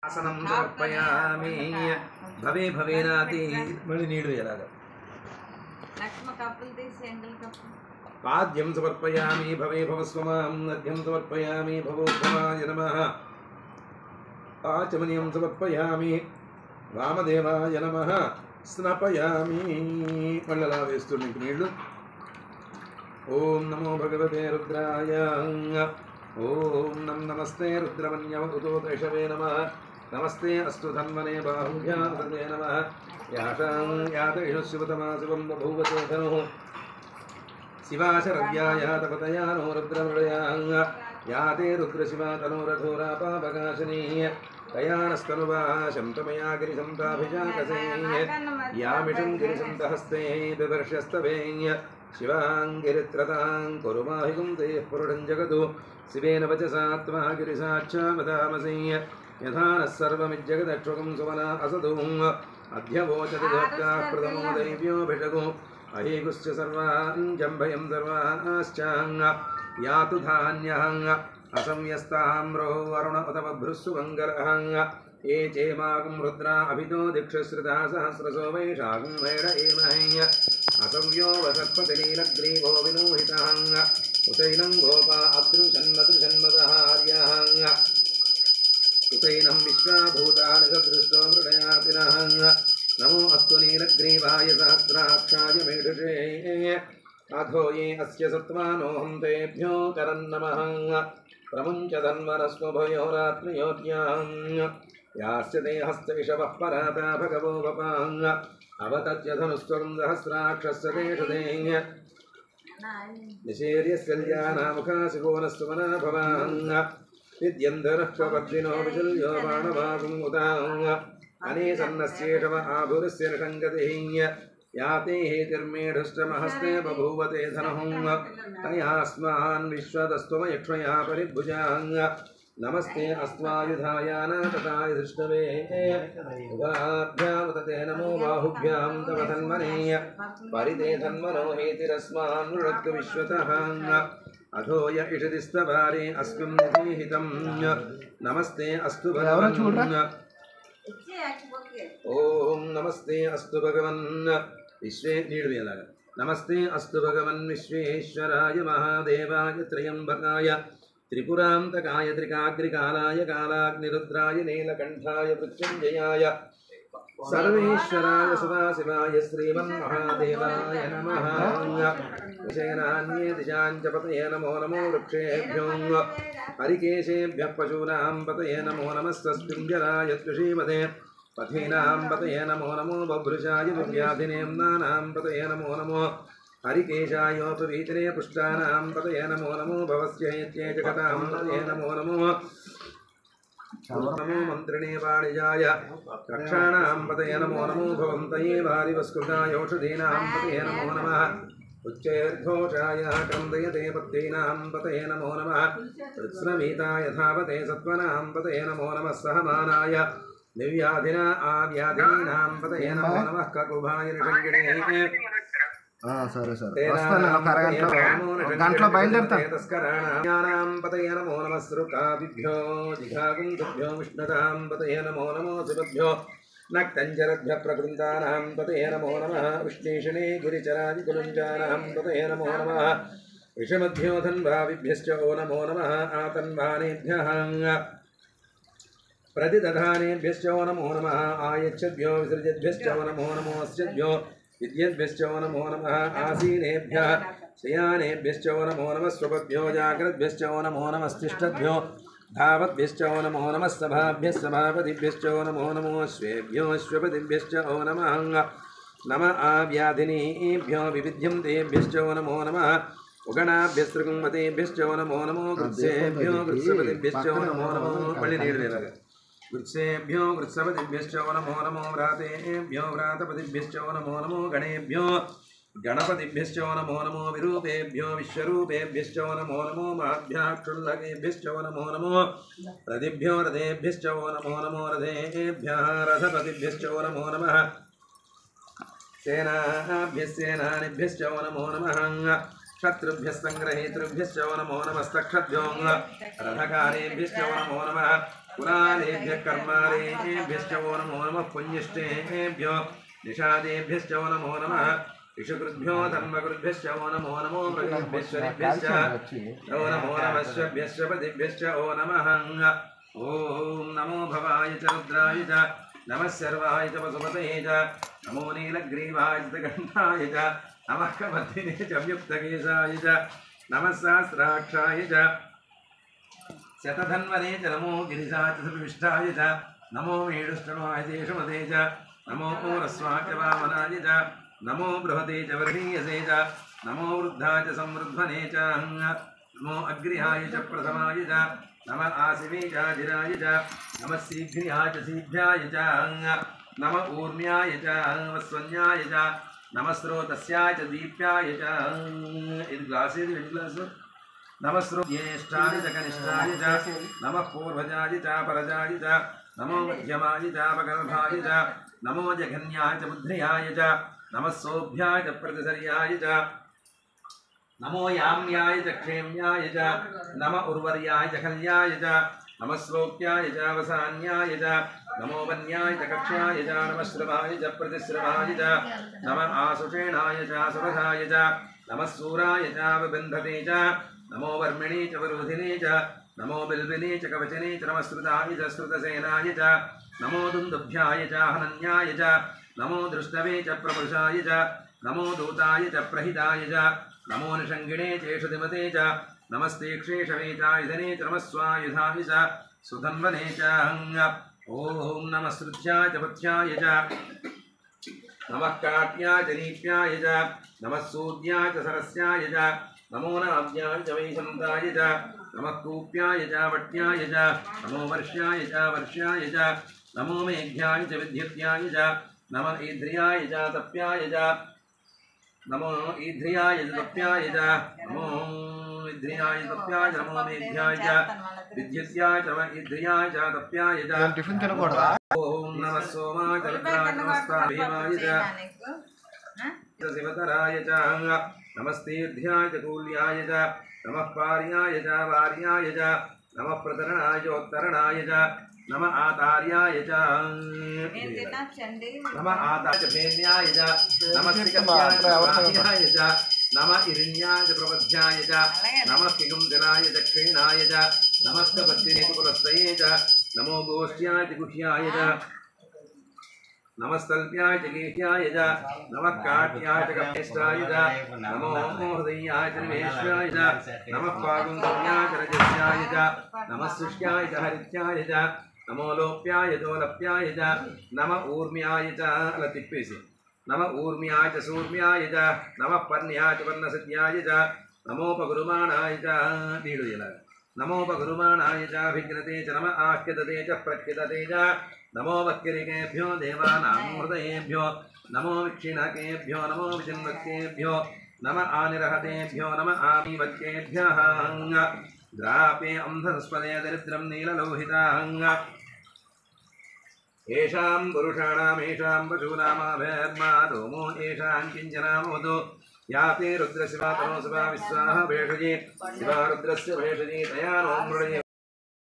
आसनं समर्पयामि भवे भवेनाति मणि नीडु एलागा लक्ष्म कप्पल तीसी एंगल कप्पल पाद्यं समर्पयामि भवे भवस्वमां नद्यं समर्पयामि भवोत्तमाय नमः आचमनीयं समर्पयामि वामदेवाय नमः स्नापयामि मल्लला वेस्तुनि नीडु ओम नमो भगवते रुद्राय ओम नमस्ते रुद्रमन्यवतुतोषवे नमः नमस्ते अस्तु धन्वने बाहुभ्यां तते नमः यातां यातैषु शिवतमा शिवं बभूवते धनुः शिवाशरव्याय तपतया नो रुद्रमृळयां याते रुद्रशिवा तनोरघोरापापकाशिनी कयानस्तनुवा शन्तमया गिरिसन्ताभिजाकसे यामिषं गिरिसन्तहस्ते बिभर्षस्तवे शिवांगिरित्रतां कुरुमाहिगुं ते पुरुषं जगतु शिवेन वचसा त्वा गिरिसाक्षा वदामसि यथा नः सर्वमिज्जगदक्षुकं सुमना असतुं अध्यवोचति दोक्ताः प्रथमो दैव्यो भिषगो अहेगुश्च सर्वान् जम्भयं सर्वाश्चां यातु धान्यहं असंयस्ताम्रो वरुण उत बभ्रुस्सु वङ्गरहं ये चेमागं रुद्रा अभितो दीक्षश्रिता सहस्रसो वैशाखं वैड एमहं असव्यो वसत्पतिनीलग्रीवो विनोहितहं उतैनं गोपा अदृशन्नदृशन्मदहार्यहं उतैनं विश्वाभूतानि सदृष्टो मृडयातिनहं नमो अस्तु नीलग्रीवाय सहस्राक्षाय मेढुषे अधो ये अस्य सत्त्वानोऽहं तेभ्यो करन्नमः प्रमुञ्च धन्वनस्वभयोरात्मयोज्ञां यास्य ते हस्तविषवः पराता भगवो वपां अवतत्य धनुस्त्वं सहस्राक्षस्य तेषु ते निषेर्यस्यल्यानामुखासिकोनस्वमना भवां विद्यन्धरः प्रपद्दिनो विचल्यो बाणवागुम् उदां अनेसन्नस्येषव आभुरस्य निषङ्गतिः याते हेतिर्मेढुष्टमहस्ते बभूवते धनुः तयास्मान् विश्वदस्त्वमयक्ष्मया परिभुजां नमस्ते अस्त्वायुधायान तथाय धृष्णवे उभाभ्यामुतते नमो बाहुभ्यां तव धन्वने परिते धन्वनो हेतिरस्मान् नृक्तु विश्वतः अधो य इषदिस्तवारे अस्मिन् निहितं नमस्ते अस्तु भगवन् ओम नमस्ते अस्तु भगवन् विश्वे नीडुवेलागा नमस्ते अस्तु भगवन् विश्वेश्वराय महादेवाय त्र्यंबकाय त्रिपुरान्तकाय त्रिकाग्रिकालाय कालाग्निरुद्राय नीलकण्ठाय मृत्युञ्जयाय सर्वेश्वराय सदाशिवाय श्रीमन्महादेवाय नमः विशेनान्ये दिशां च पतये नमो नमो वृक्षेभ्यो हरिकेशेभ्यः पशूनां पतये नमो नमस्तस्मिञ्जराय त्रिषीमते पथीनां पतये नमो नमो बभ्रुषाय विव्याधिनेम्नानां पतये नमो नमो हरिकेशायोपवीतने पुष्टानां पतये नमो नमो भवस्य हेत्ये जगतां पतये नमो नमो नमो मन्त्रिणे वाणिजाय रक्षाणां पतये नमो नमो भवन्तये वारिवस्कृताय औषधीनां पतये नमो नमः उच्चैर्घोषाय क्रन्दयते पत्नीनां पतये नमो नमः कृत्स्नवीताय धावते सत्त्वनां पतये नमो नमः सहमानाय दिव्याधिना आव्याधिनीनां पतये नमो नमः ककुभाय ऋषङ्गिणे సరే సరే వస్తాను ఒక గంటలో బయలుదేరుతాను तस्कराणां पतये नमो नमः सृकाभिभ्यो जिघागुन्धुभ्यो विष्णुतां पतये नमो नमो शिवभ्यो नक्तञ्जरभ्यः प्रकृन्तानां पतये नमो नमः विष्णीषणे गिरिचरादिकुलुञ्जानां पतये नमो नमः विषमभ्यो धन्वाविभ्यश्च ओ नमो नमः आतन्वानेभ्यः प्रतिदधानेभ्यश्च ओ नमो नमः आयच्छद्भ्यो विसृजद्भ्यश्च ओ नमो नमोऽस्यभ्यो विद्यद्भ्यश्च ओ नमो नमः आसीनेभ्यः शयानेभ्यश्च ओ नमो नमः स्वपद्भ्यो जाग्रद्भ्यश्च ओ नमो नमस्तिष्ठद्भ्यो धावद्भ्यश्च ओ नमो नमः सभाभ्यः सभापतिभ्यश्च ओ नमो नमो अश्वेभ्यो अश्वपतिभ्यश्च ओ नमः नमः आव्याधिनीभ्यो विविध्यन्तेभ्यश्च ओ नमो नमः उगणाभ्यस्त्रिकुम्भतेभ्यश्च ओ नमो नमो वृत्सेभ्यो वृत्सपतिभ्यश्च ओ नमो नमो पळिनीडुवेलागा वृत्सेभ्यो वृत्सपतिभ्यश्च ओ नमो नमो व्रातेभ्यो व्रातपतिभ्यश्च ओ नमो नमो गणेभ्यो गणपतिभ्यश्च ओ नमो नमो विरूपेभ्यो विश्वरूपेभ्यश्च ओ नमो नमो माभ्याक्षुल्लकेभ्यश्च ओ नमो नमो रथिभ्यो रथेभ्यश्च ओ नमो नमो रथेभ्यः रथपतिभ्यश्च ओ नमो नमः सेनाभ्यस्सेनानिभ्यश्च ओ नमो नमः शत्रुभ्यः संग्रहेतृभ्यश्च ओ नमो नमस्तक्षभ्यो रथकारेभ्यश्च ओ नमो नमः पुराणेभ्यः कर्मारेभ्यश्च वो नमो नमः पुण्यष्टेभ्यो निषादेभ्यश्च वो नमो नमः ऋषुकृभ्यो धर्मकृभ्यश्च वो नमो नमो मृगेभ्यश्च वो नमो नमस्भ्यश्च पतिभ्यश्च वो नमः ॐ नमो भवाय च रुद्राय च नमः सर्वाय च वसुमतये च नमो नीलग्रीवाय च गन्धाय च नमः कपर्दिने च व्युक्तकेशाय च नमः सहस्राक्षाय च शतधन्वने च नमो गिरिजाय च सुविष्टाय च नमो मेढुष्टमाय देशमते च नमो ओरस्वाय च वामनाय च नमो बृहते च वर्णीयसे च नमो वृद्धाय च संवृद्धने च नमो अग्रिहाय च प्रथमाय च नमः आसिवे च जिराय च नमः शीघ्रियाय च शीघ्राय च नमः ऊर्म्याय च वस्वन्याय च नमः स्रोतस्याय च दीप्याय च नमः स्रोज्येष्ठाय च कनिष्ठाय च नमः पूर्वजाय च परजाय च नमो मध्यमाय च अपगर्भाय च नमो जघन्याय च बुद्ध्याय च नमः सोभ्याय च प्रतिसर्याय च नमो याम्याय च क्षेम्याय च नमः उर्वर्याय च खल्याय च नमः श्लोक्याय च वसान्याय च नमो वन्याय च कक्ष्याय च नमः श्रवाय च प्रतिश्रवाय च नमः आसुषेणाय च सुरथाय च नमः सूराय च विबन्धते च नमो वर्मिणे च वरुधिने च नमो बिल्बिने च कवचने च नमः श्रुताय च श्रुतसेनाय च नमो दुन्दुभ्याय च हनन्याय च नमो दृष्टवे च प्रपुरुषाय च नमो दूताय च प्रहिताय च नमो निषङ्गिणे चेषुधिमते च नमस्ते क्षेषवे च नमः स्वायुधाय च सुधन्वने च ॐ नमः श्रुत्याय च पथ्याय च नमः काट्याय च नीप्याय च नमः सूर्याय च सरस्याय च नमो नाभ्याय च वैशन्ताय च नमः कूप्याय च वट्याय च नमो वर्ष्याय च वर्ष्याय च नमो मेघ्याय च विद्युत्याय च नमः ईध्र्याय च तप्याय च नमो ईध्र्याय च तप्याय च नमो ईध्र्याय च तप्याय च नमो मेघ्याय च विद्युत्याय च नमः ईध्र्याय च तप्याय च టిఫిన్ తినకూడదా ॐ नमः सोमाय च रुद्राय नमस्ताय भीमाय च शिवतराय च नमस्तीर्ध्याय च कूल्याय च नमः पार्याय च वार्याय च नमः प्रतरणाय च उत्तरणाय च नमः आतार्याय च नमः आताय च भेन्याय च नमः श्रीकत्याय च वाह्याय च नमः इरिण्याय च प्रबध्याय च नमः किगुंजनाय च क्षीणाय च नमः कपद्दिने च कुलस्तये च नमो गोष्ठ्याय च गुह्याय च नमस्तल्प्याय च गेह्याय च नमः काट्याय च कपेष्टाय च नमो हृदयाय च निवेश्याय च नमः पागुन्दव्याय च रजस्याय च नमः शुष्याय च हरित्याय च नमो लोप्याय च लप्याय च नमः ऊर्म्याय च लतिप्पेसि नमः ऊर्म्याय च सूर्म्याय च नमः पर्ण्याय च वर्णसिद्ध्याय च नमोपगुरुमाणाय च नमोपगुरुमाणाय च भिघ्नते च नमः आख्यदते च प्रख्यदते च नमो वक्किरिकेभ्यो देवानां हृदयेभ्यो नमो विक्षिणकेभ्यो नमो विचिन्वक्केभ्यो नमः आनिरहतेभ्यो नमः आमीवक्केभ्यः द्रापे अंधस्पदे दरिद्रं नीललोहितां येषां पुरुषाणाम् येषां पशूनामाभेर्मा धूमो येषां किञ्चनामोदो याते रुद्रशिवा तनो शिवा विश्वाः भेषजे शिवा रुद्रस्य भेषजे तया नो मृडये